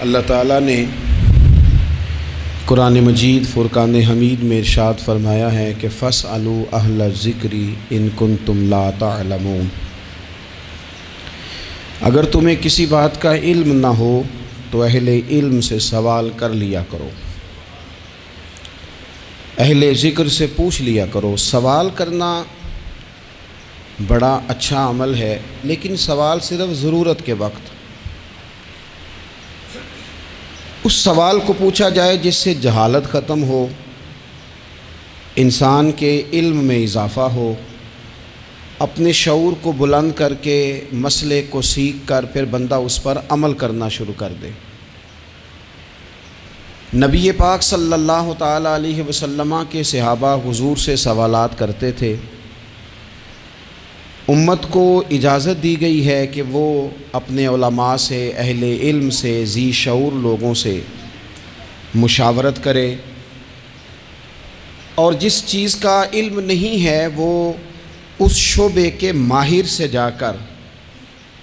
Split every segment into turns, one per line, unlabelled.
اللہ تعالیٰ نے قرآن مجید فرقان حمید میں ارشاد فرمایا ہے کہ فاسألوا اہل الذکر ان کنتم لا تعلمون۔ اگر تمہیں کسی بات کا علم نہ ہو تو اہل علم سے سوال کر لیا کرو، اہل ذکر سے پوچھ لیا کرو۔ سوال کرنا بڑا اچھا عمل ہے، لیکن سوال صرف ضرورت کے وقت اس سوال کو پوچھا جائے جس سے جہالت ختم ہو، انسان کے علم میں اضافہ ہو، اپنے شعور کو بلند کر کے مسئلے کو سیکھ کر پھر بندہ اس پر عمل کرنا شروع کر دے۔ نبی پاک صلی اللہ تعالی علیہ وسلم کے صحابہ حضور سے سوالات کرتے تھے۔ امت کو اجازت دی گئی ہے کہ وہ اپنے علماء سے، اہل علم سے، ذی شعور لوگوں سے مشاورت کرے، اور جس چیز کا علم نہیں ہے وہ اس شعبے کے ماہر سے جا کر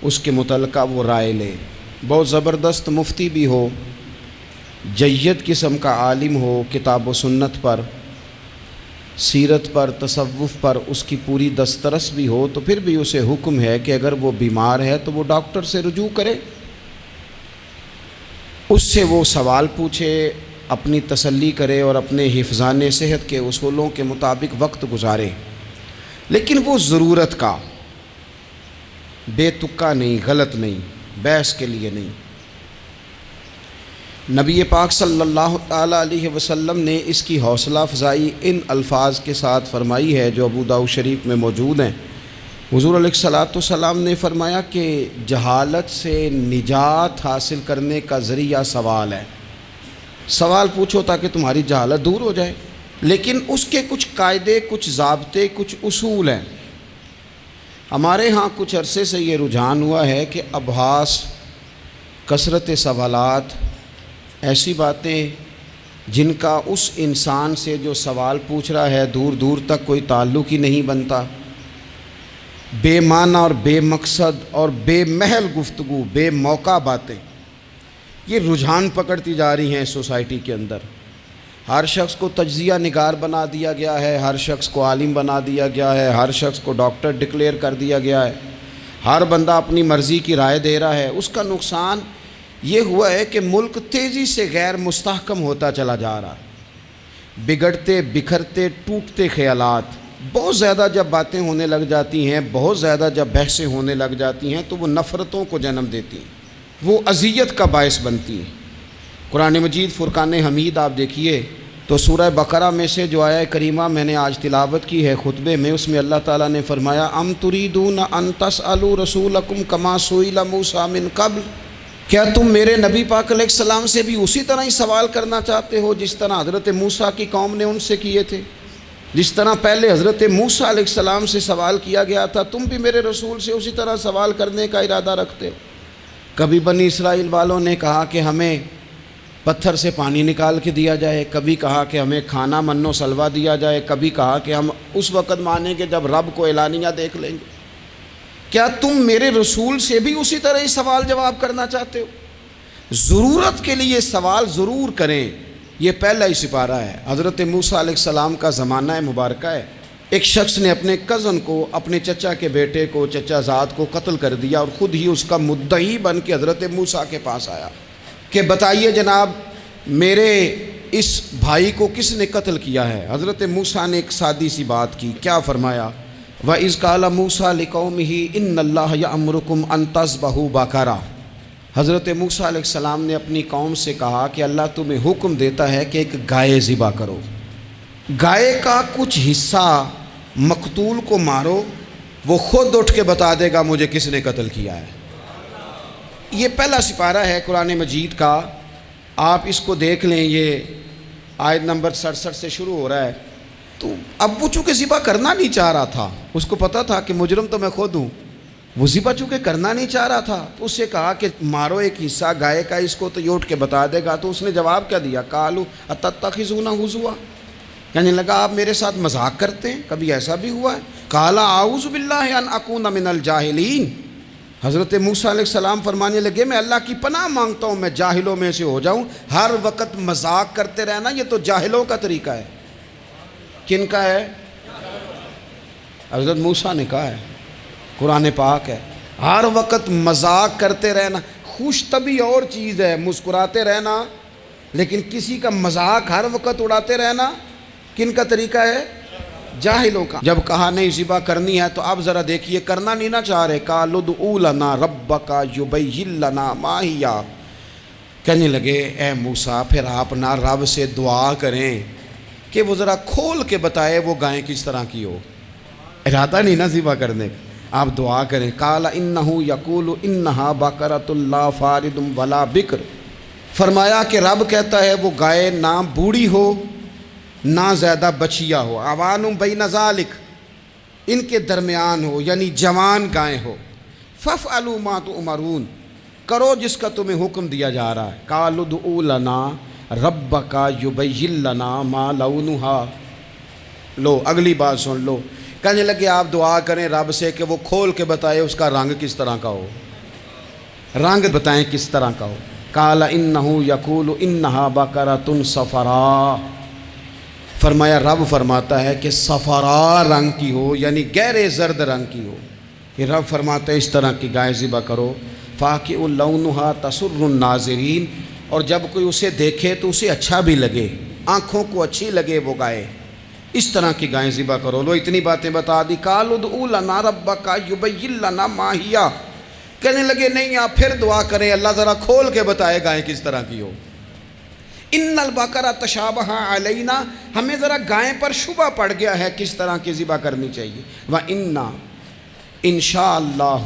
اس کے متعلقہ وہ رائے لے۔ بہت زبردست مفتی بھی ہو، جید قسم کا عالم ہو، کتاب و سنت پر، سیرت پر، تصوف پر اس کی پوری دسترس بھی ہو، تو پھر بھی اسے حکم ہے کہ اگر وہ بیمار ہے تو وہ ڈاکٹر سے رجوع کرے، اس سے وہ سوال پوچھے، اپنی تسلی کرے اور اپنے حفظان صحت کے اصولوں کے مطابق وقت گزارے، لیکن وہ ضرورت کا، بے تکا نہیں، غلط نہیں، بحث کے لیے نہیں۔ نبی پاک صلی اللہ تعالی علیہ وسلم نے اس کی حوصلہ افزائی ان الفاظ کے ساتھ فرمائی ہے جو ابو داؤد شریف میں موجود ہیں۔ حضور علیہ الصلوۃ والسلام نے فرمایا کہ جہالت سے نجات حاصل کرنے کا ذریعہ سوال ہے۔ سوال پوچھو تاکہ تمہاری جہالت دور ہو جائے، لیکن اس کے کچھ قاعدے، کچھ ضابطے، کچھ اصول ہیں۔ ہمارے ہاں کچھ عرصے سے یہ رجحان ہوا ہے کہ ابحاث، کثرت سوالات، ایسی باتیں جن کا اس انسان سے جو سوال پوچھ رہا ہے دور دور تک کوئی تعلق ہی نہیں بنتا، بے معنی اور بے مقصد اور بے محل گفتگو، بے موقع باتیں، یہ رجحان پکڑتی جا رہی ہیں سوسائٹی کے اندر۔ ہر شخص کو تجزیہ نگار بنا دیا گیا ہے، ہر شخص کو عالم بنا دیا گیا ہے، ہر شخص کو ڈاکٹر ڈکلیئر کر دیا گیا ہے، ہر بندہ اپنی مرضی کی رائے دے رہا ہے۔ اس کا نقصان یہ ہوا ہے کہ ملک تیزی سے غیر مستحکم ہوتا چلا جا رہا ہے۔ بگڑتے، بکھرتے، ٹوٹتے خیالات، بہت زیادہ جب باتیں ہونے لگ جاتی ہیں، بہت زیادہ جب بحثیں ہونے لگ جاتی ہیں تو وہ نفرتوں کو جنم دیتی ہیں، وہ اذیت کا باعث بنتی ہیں۔ قرآن مجید فرقان حمید آپ دیکھیے تو سورہ بقرہ میں سے جو آیہ کریمہ میں نے آج تلاوت کی ہے خطبے میں، اس میں اللہ تعالیٰ نے فرمایا ام تریدون ان تسألوا رسولکم کما سئل موسیٰ من قبل، کیا تم میرے نبی پاک علیہ السلام سے بھی اسی طرح ہی سوال کرنا چاہتے ہو جس طرح حضرت موسیٰ کی قوم نے ان سے کیے تھے؟ جس طرح پہلے حضرت موسیٰ علیہ السلام سے سوال کیا گیا تھا، تم بھی میرے رسول سے اسی طرح سوال کرنے کا ارادہ رکھتے ہو؟ کبھی بنی اسرائیل والوں نے کہا کہ ہمیں پتھر سے پانی نکال کے دیا جائے، کبھی کہا کہ ہمیں کھانا من و سلوہ دیا جائے، کبھی کہا کہ ہم اس وقت مانیں گے جب رب کو اعلانیہ دیکھ لیں گے۔ کیا تم میرے رسول سے بھی اسی طرح ہی سوال جواب کرنا چاہتے ہو؟ ضرورت کے لیے سوال ضرور کریں، یہ پہلا ہی سپارہ ہے۔ حضرت موسیٰ علیہ السلام کا زمانہ مبارکہ ہے۔ ایک شخص نے اپنے کزن کو، اپنے چچا کے بیٹے کو، چچا زاد کو قتل کر دیا اور خود ہی اس کا مدعی بن کے حضرت موسیٰ کے پاس آیا کہ بتائیے جناب میرے اس بھائی کو کس نے قتل کیا ہے؟ حضرت موسیٰ نے ایک سادی سی بات کی، کیا فرمایا؟ وَإِذْ قَالَ مُوسَىٰ لِقَوْمِهِ إِنَّ اللَّهَ يَأْمُرُكُمْ أَن تَذْبَحُوا بَقَرَةً۔ حضرت موسیٰ علیہ السلام نے اپنی قوم سے کہا کہ اللہ تمہیں حکم دیتا ہے کہ ایک گائے ذبح کرو، گائے کا کچھ حصہ مقتول کو مارو، وہ خود اٹھ کے بتا دے گا مجھے کس نے قتل کیا ہے۔ یہ پہلا سپارہ ہے قرآن مجید کا، آپ اس کو دیکھ لیں، یہ آیت نمبر 67 سے شروع ہو رہا ہے۔ تو اب وہ چونکہ ذبح کرنا نہیں چاہ رہا تھا، اس کو پتہ تھا کہ مجرم تو میں خود ہوں، وہ ذبح چونکہ کرنا نہیں چاہ رہا تھا تو اس سے کہا کہ مارو ایک حصہ گائے کا، اس کو تو یہ اٹھ کے بتا دے گا۔ تو اس نے جواب کیا دیا؟ قالوا اتتخذون ہزوا، کہنے لگا آپ میرے ساتھ مذاق کرتے ہیں، کبھی ایسا بھی ہوا ہے؟ قال اعوذ باللہ ان اکون من الجاہلین، حضرت موسیٰ علیہ السلام فرمانے لگے میں اللہ کی پناہ مانگتا ہوں میں جاہلوں میں سے ہو جاؤں، ہر وقت مذاق کرتے رہنا یہ تو جاہلوں کا طریقہ ہے۔ کن کا ہے؟ حضرت موسیٰ نے کہا ہے، قرآن پاک ہے، ہر وقت مذاق کرتے رہنا۔ خوش طبعی اور چیز ہے، مسکراتے رہنا، لیکن کسی کا مذاق ہر وقت اڑاتے رہنا کن کا طریقہ ہے؟ جاہلوں کا۔ جب کہا نہیں ذبح کرنی ہے تو اب ذرا دیکھیے، کرنا نہیں نہ چاہ رہے، قالوا ادع لنا ربک یبین لنا ما ہی، کہنے لگے اے موسیٰ پھر آپ نہ رب سے دعا کریں کہ وہ ذرا کھول کے بتائے وہ گائے کس طرح کی ہو۔ ارادہ نہیں نہ ذبح کرنے کا، آپ دعا کریں۔ قال انہ یقول انہا بقرۃ لا فارض ولا بکر، فرمایا کہ رب کہتا ہے وہ گائے نہ بوڑھی ہو نہ زیادہ بچیا ہو، عوان بین ذالک، ان کے درمیان ہو، یعنی جوان گائے ہو۔ فافعلوا ما تؤمرون، کرو جس کا تمہیں حکم دیا جا رہا ہے۔ قالوا ادع لنا ربک یبین لنا ما لونھا، لو اگلی بات سن لو، کہنے لگے آپ دعا کریں رب سے کہ وہ کھول کے بتائے اس کا رنگ کس طرح کا ہو، رنگ بتائیں کس طرح کا ہو۔ قال انہ یقول انہا بقرۃ صفراء، فرمایا رب فرماتا ہے کہ صفراء رنگ کی ہو، یعنی گہرے زرد رنگ کی ہو۔ یہ رب فرماتا ہے اس طرح کی گائے ذبح کرو۔ فاقع لونھا تسر الناظرین، اور جب کوئی اسے دیکھے تو اسے اچھا بھی لگے، آنکھوں کو اچھی لگے وہ گائے، اس طرح کی گائیں ذبح کرو۔ لو اتنی باتیں بتا دی۔ قالوا ادع لنا ربک یبین لنا ما ہی، کہنے لگے نہیں آپ پھر دعا کریں اللہ ذرا کھول کے بتائے گائیں کس طرح کی ہو۔ ان البقرہ تشابہ علینا، ہمیں ذرا گائیں پر شبہ پڑ گیا ہے کس طرح کی ذبح کرنی چاہیے۔ وَإِنَّا انشاءاللہ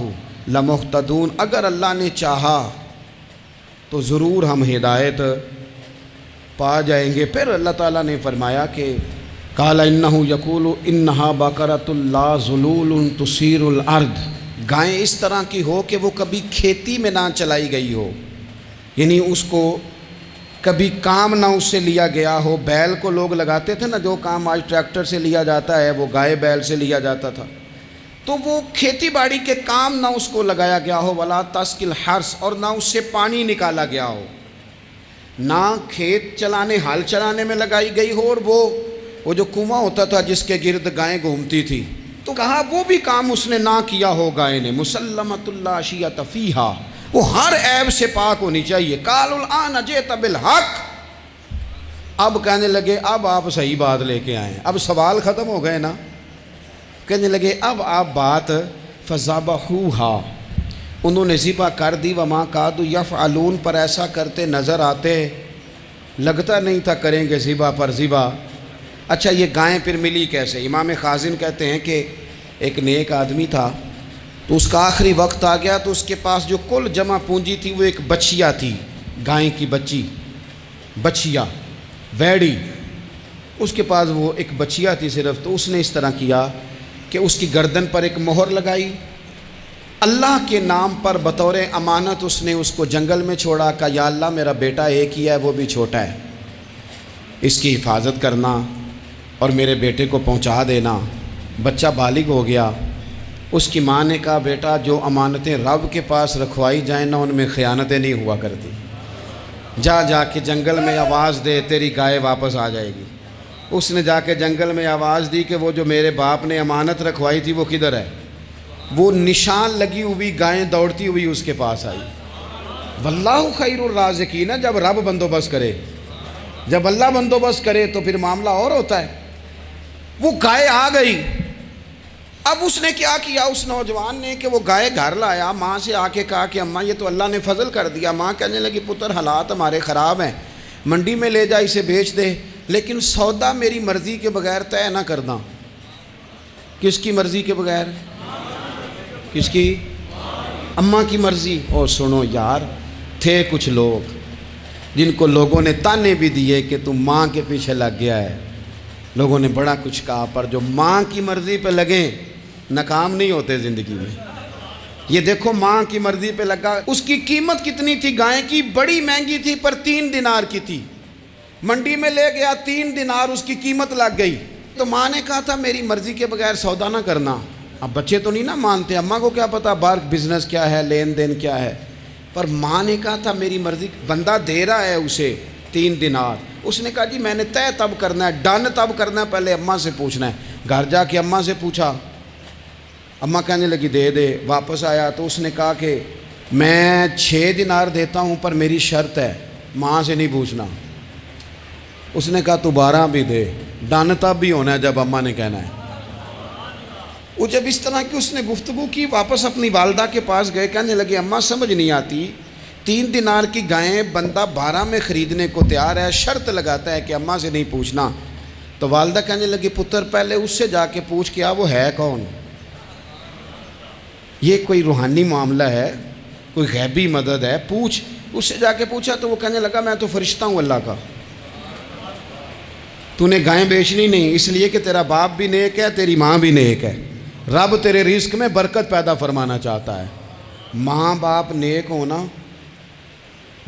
لمہتدون، اگر اللہ نے چاہا تو ضرور ہم ہدایت پا جائیں گے۔ پھر اللہ تعالیٰ نے فرمایا کہ قال انہ یقول انہا بقرۃ لا ذلول تثیر الارض، گائیں اس طرح کی ہو کہ وہ کبھی کھیتی میں نہ چلائی گئی ہو، یعنی اس کو کبھی کام نہ اس سے لیا گیا ہو۔ بیل کو لوگ لگاتے تھے نا، جو کام آج ٹریکٹر سے لیا جاتا ہے وہ گائے بیل سے لیا جاتا تھا، تو وہ کھیتی باڑی کے کام نہ اس کو لگایا گیا ہو۔ ولا تسقی الحرث، اور نہ اس سے پانی نکالا گیا ہو، نہ کھیت چلانے ہل چلانے میں لگائی گئی ہو، اور وہ جو کنواں ہوتا تھا جس کے گرد گائیں گھومتی تھی، تو کہا وہ بھی کام اس نے نہ کیا ہو گائے نے۔ مسلمۃ لا شیۃ فیہا، وہ ہر عیب سے پاک ہونی چاہیے۔ قالوا الآن جئت بالحق، اب کہنے لگے اب آپ صحیح بات لے کے آئیں، اب سوال ختم ہو گئے نا، کہنے لگے اب آپ بات فذبحوہا، انہوں نے ذبح کر دی۔ وما کادوا یفعلون، پر ایسا کرتے نظر آتے، لگتا نہیں تھا کریں گے ذبح پر ذبح۔ اچھا یہ گائیں پھر ملی کیسے؟ امام خازن کہتے ہیں کہ ایک نیک آدمی تھا، تو اس کا آخری وقت آ گیا، تو اس کے پاس جو کل جمع پونجی تھی وہ ایک بچیا تھی، گائیں کی بچی، بچیا ویڑی، اس کے پاس وہ ایک بچیا تھی صرف۔ تو اس نے اس طرح کیا کہ اس کی گردن پر ایک مہر لگائی، اللہ کے نام پر بطور امانت اس نے اس کو جنگل میں چھوڑا، کہا یا اللہ میرا بیٹا ایک ہی ہے وہ بھی چھوٹا ہے، اس کی حفاظت کرنا اور میرے بیٹے کو پہنچا دینا۔ بچہ بالغ ہو گیا، اس کی ماں نے کہا بیٹا جو امانتیں رب کے پاس رکھوائی جائیں نا ان میں خیانتیں نہیں ہوا کرتی، جا کے جنگل میں آواز دے تیری گائے واپس آ جائے گی۔ اس نے جا کے جنگل میں آواز دی کہ وہ جو میرے باپ نے امانت رکھوائی تھی وہ کدھر ہے؟ وہ نشان لگی ہوئی گائیں دوڑتی ہوئی اس کے پاس آئی۔ واللہ خیر الرازقین، جب رب بندوبست کرے، جب اللہ بندوبست کرے تو پھر معاملہ اور ہوتا ہے۔ وہ گائے آ گئی، اب اس نے کیا کیا اس نوجوان نے کہ وہ گائے گھر لایا، ماں سے آ کے کہا کہ اماں یہ تو اللہ نے فضل کر دیا۔ ماں کہنے لگی پتر حالات ہمارے خراب ہیں، منڈی میں لے جا اسے بیچ دے، لیکن سودا میری مرضی کے بغیر طے نہ کرنا۔ کس کی مرضی کے بغیر؟ کس کی؟ اماں کی مرضی۔ اور سنو یار، تھے کچھ لوگ جن کو لوگوں نے تانے بھی دیے کہ تم ماں کے پیچھے لگ گیا ہے، لوگوں نے بڑا کچھ کہا، پر جو ماں کی مرضی پہ لگیں ناکام نہیں ہوتے زندگی میں۔ یہ دیکھو ماں کی مرضی پہ لگا، اس کی قیمت کتنی تھی گائے کی؟ بڑی مہنگی تھی، پر 3 دینار کی تھی۔ منڈی میں لے گیا، 3 دینار اس کی قیمت لگ گئی۔ تو ماں نے کہا تھا میری مرضی کے بغیر سودا نہ کرنا، اب بچے تو نہیں نا مانتے، اماں کو کیا پتا باہر بزنس کیا ہے، لین دین کیا ہے، پر ماں نے کہا تھا میری مرضی، بندہ دے رہا ہے اسے 3 دینار، اس نے کہا جی میں نے طے تب کرنا ہے، ڈن تب کرنا ہے، پہلے اماں سے پوچھنا ہے۔ گھر جا کے اماں سے پوچھا، اماں کہنے لگی دے دے، واپس آیا تو اس نے کہا کہ میں 6 دینار دیتا ہوں پر میری شرط ہے، ماں سے نہیں پوچھنا۔ اس نے کہا تو 12 بھی دے، ڈن تب بھی ہونا ہے جب اماں نے کہنا ہے۔ وہ جب اس طرح کی اس نے گفتگو کی، واپس اپنی والدہ کے پاس گئے، کہنے لگے اماں سمجھ نہیں آتی، 3 دینار کی گائیں بندہ 12 میں خریدنے کو تیار ہے، شرط لگاتا ہے کہ اماں سے نہیں پوچھنا۔ تو والدہ کہنے لگی پتر پہلے اس سے جا کے پوچھ کیا وہ ہے کون، یہ کوئی روحانی معاملہ ہے، کوئی غیبی مدد ہے، پوچھ۔ اس سے جا کے پوچھا تو وہ کہنے لگا میں تو فرشتہ ہوں اللہ کا، تو نے گائیں بیچنی نہیں، اس لیے کہ تیرا باپ بھی نیک ہے، تیری ماں بھی نیک ہے، رب تیرے رزق میں برکت پیدا فرمانا چاہتا ہے۔ ماں باپ نیک ہونا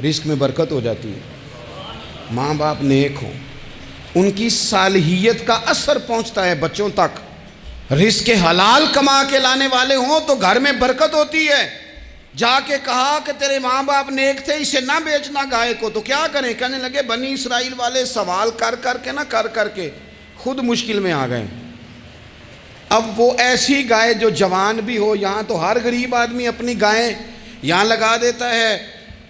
رزق میں برکت ہو جاتی ہے، ماں باپ نیک ہوں، ان کی صالحیت کا اثر پہنچتا ہے بچوں تک، رزق حلال کما کے لانے والے ہوں تو گھر میں برکت ہوتی ہے۔ جا کے کہا کہ تیرے ماں باپ نیک تھے، اسے نہ بیچنا گائے کو، تو کیا کریں؟ کہنے لگے بنی اسرائیل والے سوال کر کے خود مشکل میں آ گئے۔ اب وہ ایسی گائے جو جوان بھی ہو، یہاں تو ہر غریب آدمی اپنی گائیں یہاں لگا دیتا ہے،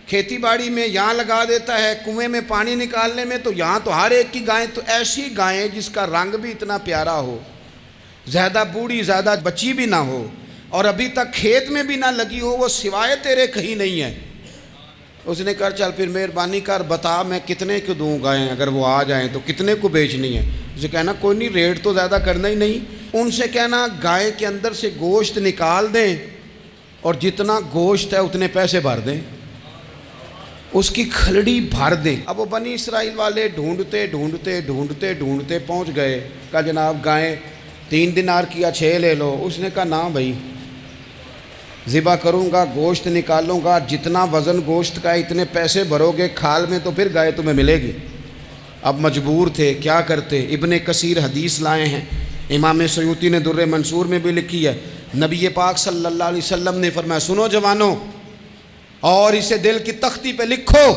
کھیتی باڑی میں یہاں لگا دیتا ہے، کنویں میں پانی نکالنے میں، تو یہاں تو ہر ایک کی گائیں، تو ایسی گائیں جس کا رنگ بھی اتنا پیارا ہو، زیادہ بوڑھی زیادہ بچی بھی نہ ہو، اور ابھی تک کھیت میں بھی نہ لگی ہو، وہ سوائے تیرے کہیں نہیں ہے۔ اس نے کہا چل پھر مہربانی کر بتا میں کتنے کو دوں گائیں، اگر وہ آ جائیں تو کتنے کو بیچنی ہے؟ اسے کہنا کوئی نہیں، ریٹ تو زیادہ کرنا ہی نہیں، ان سے کہنا گائے کے اندر سے گوشت نکال دیں اور جتنا گوشت ہے اتنے پیسے بھر دیں، اس کی کھلڑی بھر دیں۔ اب وہ بنی اسرائیل والے ڈھونڈتے پہنچ گئے، کہا جناب گائیں 3 دینار کیا 6 لے لو۔ اس نے کہا نہ بھائی، ذبح کروں گا، گوشت نکالوں گا، جتنا وزن گوشت کا اتنے پیسے بھرو گے کھال میں تو پھر گائے تمہیں ملے گی۔ اب مجبور تھے، کیا کرتے؟ ابن کثیر حدیث لائے ہیں، امام سیوطی نے در منصور میں بھی لکھی ہے، نبی پاک صلی اللہ علیہ وسلم نے فرمایا سنو جوانوں، اور اسے دل کی تختی پہ لکھو،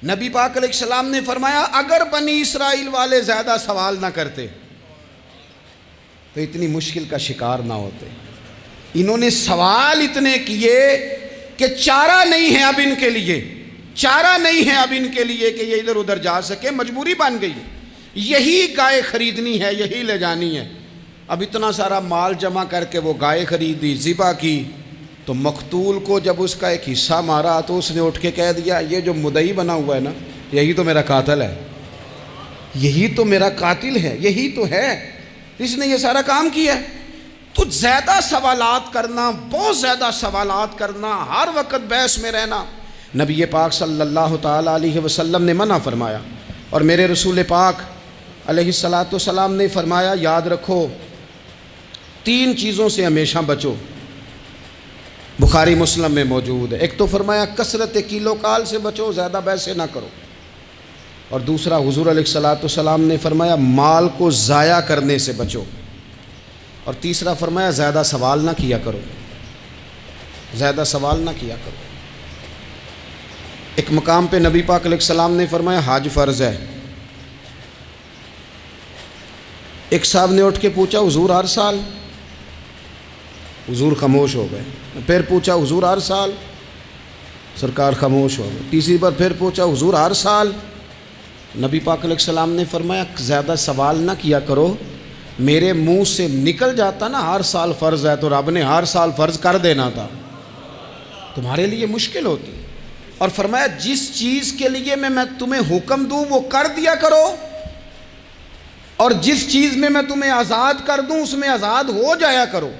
نبی پاک علیہ السلام نے فرمایا اگر بنی اسرائیل والے زیادہ سوال نہ کرتے تو اتنی مشکل کا شکار نہ ہوتے۔ انہوں نے سوال اتنے کیے کہ چارہ نہیں ہے اب ان کے لیے، چارہ نہیں ہے اب ان کے لیے کہ یہ ادھر ادھر جا سکے، مجبوری بن گئی، یہی گائے خریدنی ہے، یہی لے جانی ہے۔ اب اتنا سارا مال جمع کر کے وہ گائے خریدی، ذبح کی، تو مقتول کو جب اس کا ایک حصہ مارا تو اس نے اٹھ کے کہہ دیا یہ جو مدعی بنا ہوا ہے نا، یہی تو میرا قاتل ہے، یہی تو میرا قاتل ہے، یہی تو ہے، اس نے یہ سارا کام کیا ہے۔ تو زیادہ سوالات کرنا، بہت زیادہ سوالات کرنا، ہر وقت بحث میں رہنا، نبی پاک صلی اللہ تعالیٰ علیہ وسلم نے منع فرمایا، اور میرے رسول پاک علیہ السلام نے فرمایا یاد رکھو 3 چیزوں سے ہمیشہ بچو، بخاری مسلم میں موجود ہے۔ ایک تو فرمایا کثرت کیلو کال سے بچو، زیادہ بحث نہ کرو، اور دوسرا حضور علیہ السلام نے فرمایا مال کو ضائع کرنے سے بچو، اور تیسرا فرمایا زیادہ سوال نہ کیا کرو، زیادہ سوال نہ کیا کرو۔ ایک مقام پہ نبی پاک علیہ السلام نے فرمایا حج فرض ہے، ایک صاحب نے اٹھ کے پوچھا حضور ہر سال؟ حضور خاموش ہو گئے۔ پھر پوچھا حضور ہر سال؟ سرکار خاموش ہو گئے۔ تیسری بار پھر پوچھا حضور ہر سال؟ نبی پاک علیہ السلام نے فرمایا زیادہ سوال نہ کیا کرو، میرے منہ سے نکل جاتا نا ہر سال فرض ہے تو رب نے ہر سال فرض کر دینا تھا، تمہارے لیے مشکل ہوتی۔ اور فرمایا جس چیز کے لیے میں تمہیں حکم دوں وہ کر دیا کرو، اور جس چیز میں تمہیں آزاد کر دوں اس میں آزاد ہو جایا کرو،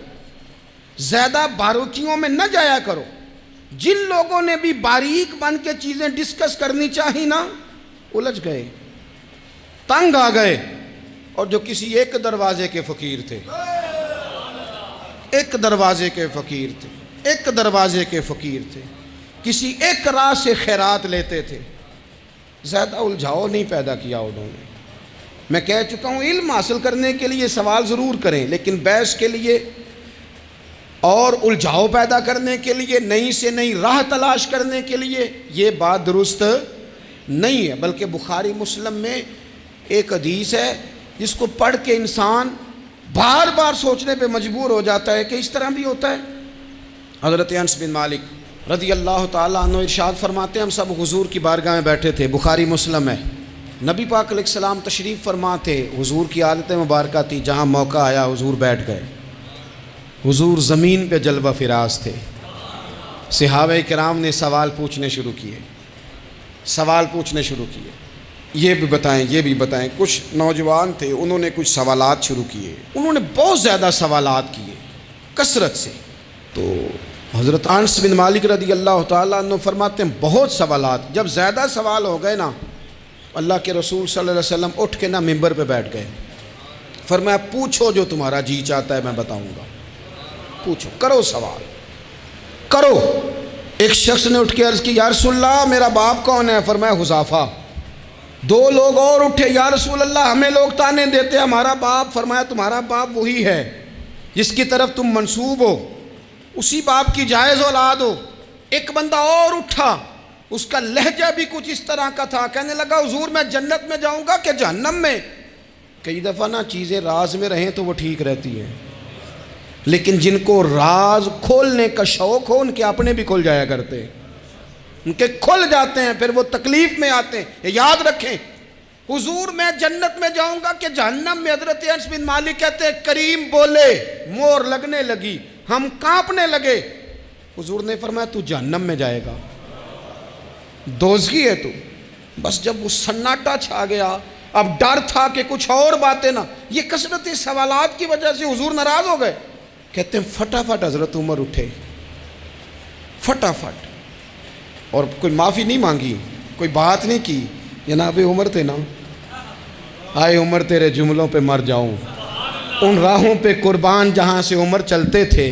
زیادہ باریکیوں میں نہ جایا کرو۔ جن لوگوں نے بھی باریک بن کے چیزیں ڈسکس کرنی چاہی نا، الجھ گئے، تنگ آ گئے، اور جو کسی ایک دروازے کے فقیر تھے، ایک دروازے کے فقیر تھے، ایک دروازے کے فقیر تھے، کسی ایک راہ سے خیرات لیتے تھے، زیادہ الجھاؤ نہیں پیدا کیا انہوں نے۔ میں کہہ چکا ہوں علم حاصل کرنے کے لیے سوال ضرور کریں، لیکن بحث کے لیے اور الجھاؤ پیدا کرنے کے لیے، نئی سے نئی راہ تلاش کرنے کے لیے، یہ بات درست نہیں ہے۔ بلکہ بخاری مسلم میں ایک حدیث ہے جس کو پڑھ کے انسان بار بار سوچنے پہ مجبور ہو جاتا ہے کہ اس طرح بھی ہوتا ہے۔ حضرت انس بن مالک رضی اللہ تعالیٰ عنہ ارشاد فرماتے ہیں، ہم سب حضور کی بارگاہ میں بیٹھے تھے، بخاری مسلم ہے، نبی پاک علیہ السلام تشریف فرما تھے، حضور کی عادت مبارکہ تھی، جہاں موقع آیا حضور بیٹھ گئے۔ حضور زمین پہ جلوہ فراز تھے۔ صحابہ کرام نے سوال پوچھنے شروع کیے، یہ بھی بتائیں، یہ بھی بتائیں۔ کچھ نوجوان تھے، انہوں نے کچھ سوالات شروع کیے، انہوں نے بہت زیادہ سوالات کیے کثرت سے۔ تو حضرت انس بن مالک رضی اللہ تعالیٰ عنہ فرماتے ہیں بہت سوالات، جب زیادہ سوال ہو گئے نا، اللہ کے رسول صلی اللہ علیہ وسلم اٹھ کے نا ممبر پہ بیٹھ گئے، فرمایا پوچھو جو تمہارا جی چاہتا ہے میں بتاؤں گا، پوچھو، کرو سوال کرو۔ ایک شخص نے اٹھ کے عرض کی یا رسول اللہ میرا باپ کون ہے؟ فرمایا حذیفہ۔ دو لوگ اور اٹھے، یا رسول اللہ ہمیں لوگ تانے دیتے ہمارا باپ۔ فرمایا تمہارا باپ وہی ہے جس کی طرف تم منسوب ہو، اسی باپ کی جائز اولاد ہو۔ ایک بندہ اور اٹھا، اس کا لہجہ بھی کچھ اس طرح کا تھا، کہنے لگا حضور میں جنت میں جاؤں گا کہ جہنم میں؟ کئی دفعہ نا چیزیں راز میں رہیں تو وہ ٹھیک رہتی ہیں، لیکن جن کو راز کھولنے کا شوق ہو ان کے اپنے بھی کھل جایا کرتے ہیں، ان کے کھل جاتے ہیں، پھر وہ تکلیف میں آتے ہیں۔ یاد رکھیں، حضور میں جنت میں جاؤں گا کہ جہنم میں؟ حضرت انس بن مالک کہتے ہیں کریم بولے، مور لگنے لگی، ہم کانپنے لگے۔ حضور نے فرمایا تو جہنم میں جائے گا، دوزخی ہے تو۔ بس جب وہ سناٹا چھا گیا، اب ڈر تھا کہ کچھ اور باتیں نہ، یہ کثرت سوالات کی وجہ سے حضور ناراض ہو گئے۔ کہتے ہیں فٹافٹ حضرت عمر اٹھے، فٹافٹ، اور کوئی معافی نہیں مانگی، کوئی بات نہیں کی۔ جناب عمر تھے نا، آئے عمر تیرے جملوں پہ مر جاؤں، ان راہوں پہ قربان جہاں سے عمر چلتے تھے۔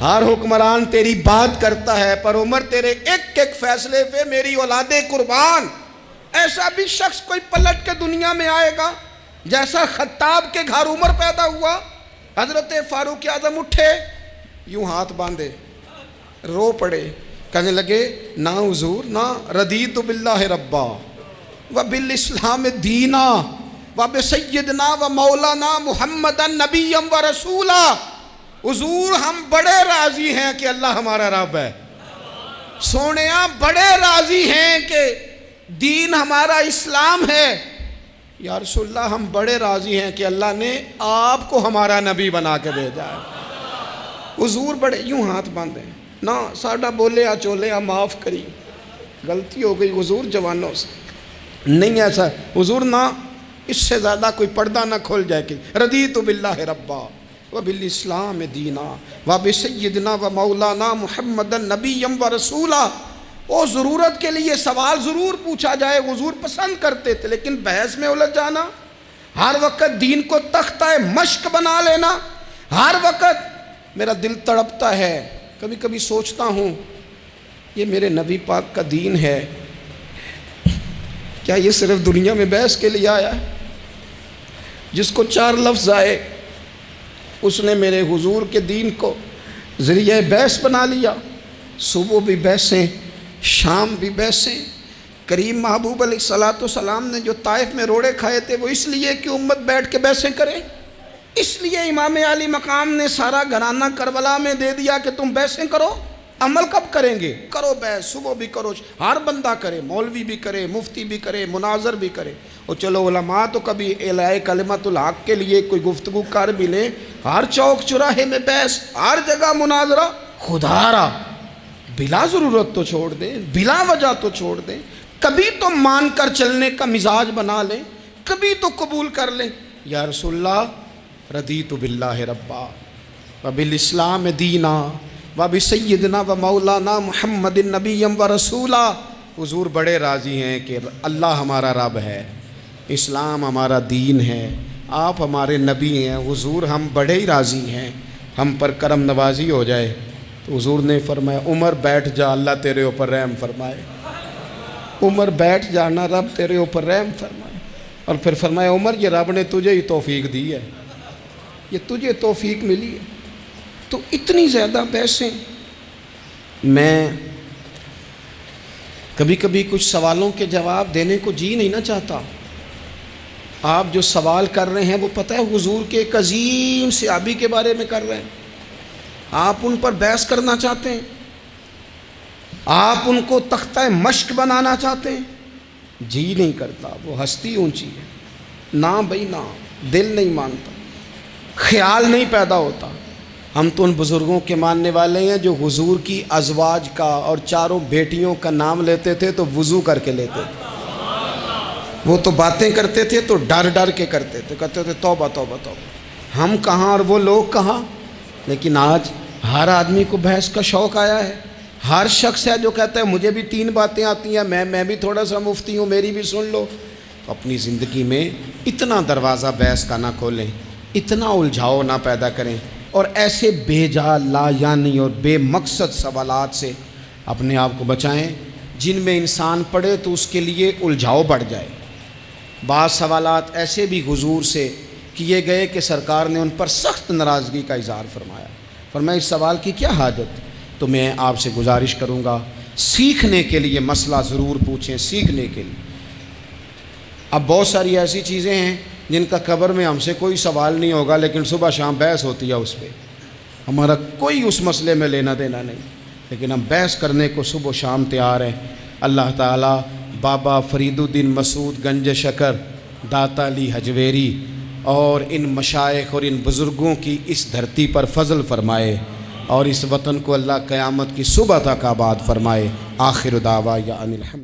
ہر حکمران تیری بات کرتا ہے، پر عمر تیرے ایک ایک فیصلے پہ میری اولادیں قربان۔ ایسا بھی شخص کوئی پلٹ کے دنیا میں آئے گا جیسا خطاب کے گھر عمر پیدا ہوا۔ حضرت فاروق اعظم اٹھے، یوں ہاتھ باندھے، رو پڑے، کہنے لگے نہ حضور نہ، رضیت باللہ ربا وبالاسلام دینا وبسیدنا ومولانا محمد نبی و رسولا۔ حضور ہم بڑے راضی ہیں کہ اللہ ہمارا رب ہے، سونیا بڑے راضی ہیں کہ دین ہمارا اسلام ہے۔ یا رسول اللہ ہم بڑے راضی ہیں کہ اللہ نے آپ کو ہمارا نبی بنا کے بھیجا ہے۔ حضور بڑے، یوں ہاتھ باندھے، نہ ساڈا بولیا چولیا معاف کری، غلطی ہو گئی حضور جوانوں سے، نہیں ایسا حضور، نہ اس سے زیادہ کوئی پردہ نہ کھول جائے کہ رضیت باللہ ربا وبالاسلام دینا وبسیدنا ومولانا محمد نبی و رسولا۔ وہ ضرورت کے لیے سوال ضرور پوچھا جائے، حضور پسند کرتے تھے، لیکن بحث میں الجھ جانا، ہر وقت دین کو تختہ مشق بنا لینا، ہر وقت میرا دل تڑپتا ہے، کبھی کبھی سوچتا ہوں یہ میرے نبی پاک کا دین ہے، کیا یہ صرف دنیا میں بحث کے لیے آیا ہے؟ جس کو 4 لفظ آئے اس نے میرے حضور کے دین کو ذریعہ بحث بنا لیا۔ صبح بھی بحثیں، شام بھی بحثیں۔ کریم محبوب علیہ السلام نے جو طائف میں روڑے کھائے تھے وہ اس لیے کہ امت بیٹھ کے بحثیں کرے، اس لیے امام علی مقام نے سارا گھرانہ کربلا میں دے دیا کہ تم بحثیں کرو۔ عمل کب کریں گے؟ کرو بحث، صبح بھی کرو، ہر بندہ کرے، مولوی بھی کرے، مفتی بھی کرے، مناظر بھی کرے، اور چلو علماء تو کبھی اعلاء کلمت الحق کے لیے کوئی گفتگو کر بھی لیں۔ ہر چوک چراہے میں بحث، ہر جگہ مناظرہ، خدا را بلا ضرورت تو چھوڑ دیں، بلا وجہ تو چھوڑ دیں، کبھی تو مان کر چلنے کا مزاج بنا لیں، کبھی تو قبول کر لیں۔ یا رسول اللہ رضیت باللہ ربا وبالاسلام دینا وبسیدنا ومولانا محمد نبی و رسولا۔ حضور بڑے راضی ہیں کہ اللہ ہمارا رب ہے، اسلام ہمارا دین ہے، آپ ہمارے نبی ہیں۔ حضور ہم بڑے ہی راضی ہیں، ہم پر کرم نوازی ہو جائے۔ تو حضور نے فرمایا عمر بیٹھ جا، اللہ تیرے اوپر رحم فرمائے۔ عمر بیٹھ جانا، رب تیرے اوپر رحم فرمائے۔ اور پھر فرمایا عمر یہ رب نے تجھے ہی توفیق دی ہے، یہ تجھے توفیق ملی ہے۔ تو اتنی زیادہ بحثیں. میں کبھی کبھی کچھ سوالوں کے جواب دینے کو جی نہیں نہ چاہتا. آپ جو سوال کر رہے ہیں وہ پتہ ہے حضور کے ایک عظیم صحابی کے بارے میں کر رہے ہیں. آپ ان پر بحث کرنا چاہتے ہیں, آپ ان کو تختہ مشق بنانا چاہتے ہیں. جی نہیں کرتا, وہ ہستی اونچی ہے. نہ بھائی نہ, دل نہیں مانتا, خیال نہیں پیدا ہوتا. ہم تو ان بزرگوں کے ماننے والے ہیں جو حضور کی ازواج کا اور چاروں بیٹیوں کا نام لیتے تھے تو وضو کر کے لیتے تھے. وہ تو باتیں کرتے تھے تو ڈر ڈر کے کرتے تھے, کہتے تھے توبہ توبہ توبہ. ہم کہاں اور وہ لوگ کہاں. لیکن آج ہر آدمی کو بحث کا شوق آیا ہے. ہر شخص ہے جو کہتا ہے مجھے بھی 3 باتیں آتی ہیں, میں بھی تھوڑا سا مفتی ہوں, میری بھی سن لو. تو اپنی زندگی میں اتنا دروازہ بحث کا نہ کھولیں, اتنا الجھاؤ نہ پیدا کریں, اور ایسے بے جا لا یعنی اور بے مقصد سوالات سے اپنے آپ کو بچائیں جن میں انسان پڑھے تو اس کے لیے الجھاؤ بڑھ جائے. بعض سوالات ایسے بھی حضور سے کیے گئے کہ سرکار نے ان پر سخت ناراضگی کا اظہار فرمایا. فرمایا اس سوال کی کیا حاجت. تو میں آپ سے گزارش کروں گا سیکھنے کے لیے مسئلہ ضرور پوچھیں, سیکھنے کے لیے. اب بہت ساری ایسی چیزیں ہیں جن کا قبر میں ہم سے کوئی سوال نہیں ہوگا, لیکن صبح شام بحث ہوتی ہے اس پہ. ہمارا کوئی اس مسئلے میں لینا دینا نہیں, لیکن ہم بحث کرنے کو صبح و شام تیار ہیں. اللہ تعالیٰ بابا فرید الدین مسعود گنج شکر, داتا علی حجویری اور ان مشائخ اور ان بزرگوں کی اس دھرتی پر فضل فرمائے, اور اس وطن کو اللہ قیامت کی صبح تک آباد فرمائے. آخر دعوانا ان الحمد.